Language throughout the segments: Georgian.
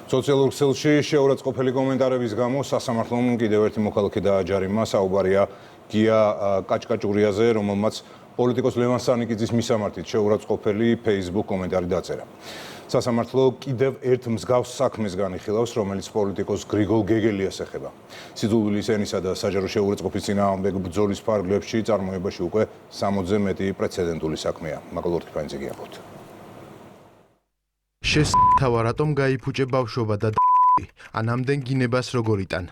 სოციალურ ქსელში შეურაცხყოფელი კომენტარების გამო სასამართლომ კიდევ ერთი მოქალაქე დააჯარიმა. საუბარია გია კაჭკაჭურიაზე, რომელმაც პოლიტიკოს ლევან სანიკიძის მისამართით შეურაცხყოფელი Facebook კომენტარი დაწერა. სასამართლო კიდევ ერთ მსგავს საქმეს განიხილავს, რომელიც პოლიტიკოს გრიგოლ გეგელიას ეხება. სიძულვილის ენისა და საჯარო შეურაცხყოფის წინააღმდეგ ბრძოლის ფარგლებში წარმოებაში უკვე 60-ზე მეტი პრეცედენტული საქმეა. მაგალითად ფანძი გიაყოთ. შესთავა რატომ გაიფუჭე ბავშვობა და ან ამდენ გინებას როგორ იტან?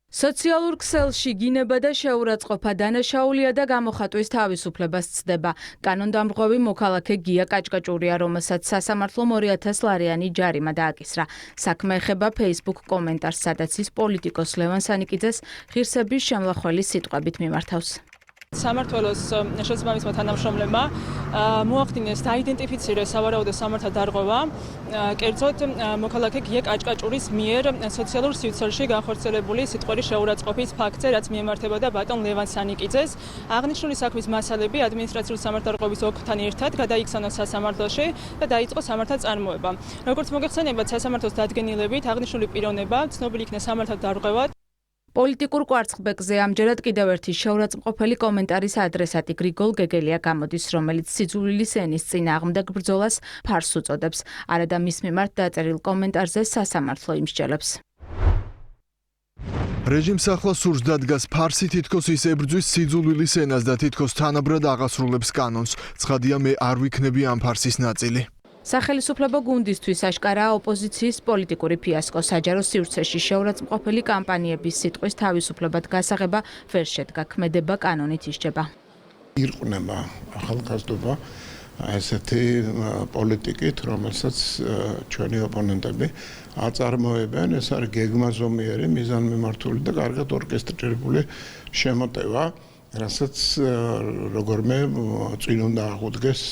სოციალურ ქსელში გინება და შეურაცხყოფა დანაშაულია და გამოხატვის თავისუფლებას ცდება. კანონდამრღვევი მოქალაქე გია კაჭკაჭურია, რომელსაც სასამართლომ 2000 ლარიანი ჯარიმა დააკისრა. საქმე ეხება Facebook კომენტარს, სადაც ის პოლიტიკოს ლევან სანიკიძეს ღირსების შემლახველი სიტყვებით მიმართავს. სამმართველოს შესაბამისმა თანამშრომლებმა მოახდინეს დაიდენტიფიცირეს სავარაუდო სამართალ დარღვევა, კერძოდ მოქალაქე გია კაჭკაჭურის მიერ სოციალურ სივრცეში განხორციელებული სიტყვების შეურაცხყოფის ფაქტზე, რაც მიემართებოდა ბატონ ლევან სანიკიძეს. აღნიშნული საქმის მასალები ადმინისტრაციული სამართალდარღვევის ოლქთან ერთად გადაიქცანოს სასამართლოში და დაიწყო სამართალ წარმოება. როგორც მოგეხსენებათ, სასამართლოს დადგენილებით აღნიშნული პიროვნება ცნობილი იქნა სამართალ დარღვევად. პოლიტიკურ კვარცხლბეკზე ამჯერად კიდევ ერთი შეურაცხყოფელი კომენტარის ადრესატი გრიგოლ გეგელია გამოდის, რომელიც სიძულვილის ენის წინააღმდეგ ბრძოლას ფარს უწოდებს. არადა მის მიმართ დაწერილ კომენტარზე სასამართლო იმსჯელებს. რეჟიმს ახლა სურს დადგას ფარსი თითქოს ის ებრძვის სიძულვილის ენას და თითქოს თანაბრად აღასრულებს კანონს. ცხადია, მე არ ვიქნები ამ ფარსის ნაწილი. სახელისუფლებო გუნდისთვის აშკარაა ოპოზიციის პოლიტიკური ფიასკო. საჯარო სივრცეში შეურაცხყოფელი კამპანიების სიტყვის თავისუფლებად გასაღება ვერ შედგა, ქმედება კანონით ისჯება. ირყნება ახალგაზრდობა ესეთი პოლიტიკით, რომელსაც ჩვენი ოპონენტები აწარმოებენ. ეს არის გეგმაზომიერი, მიზანმიმართული და კარგად ორკესტრირებული შემოტევა, რასაც როგორმე წინ უნდა აღუდგეს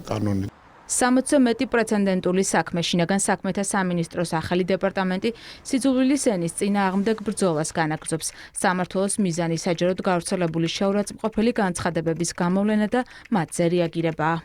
კანონით. 60-ზე მეტი პრეცედენტული საქმე. შინაგან საქმეთა სამინისტროს ახალი დეპარტამენტი სიძულვილის ენის წინააღმდეგ ბრძოლას განაგრძობს. სამმართველოს მიზანი საჯაროდ გავრცელებული შეურაცხყოფელი განცხადებების გამოვლენა და მათზე რეაგირებაა.